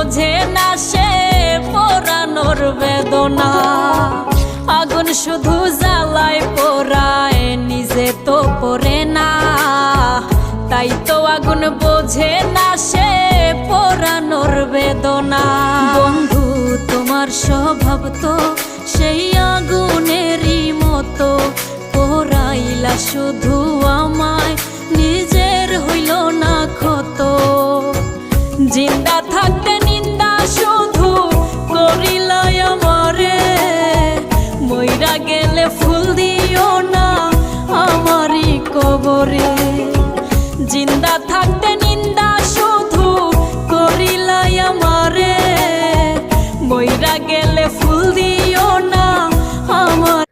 বোঝে না সে পোড়ানোর বেদনা। আগুন শুধু জ্বালায় পোড়ায়, নিজে তো পড়ে না। তাই তো আগুন বোঝে না সে পোড়ানোর বেদনা। বন্ধু তোমার স্বভাব তো সেই আগুনেরই মতো, পোড়াইলা শুধু আমায়, নিজের হইল না ক্ষত। জিন্দা থাকতে নিন্দা শুধু করিলাই আমারে, মইরা গেলে ফুল দিও না আমারই কবরে। জিন্দা থাকতে নিন্দা শুধু করিলাই আমারে, মইরা গেলে ফুল দিও না আমার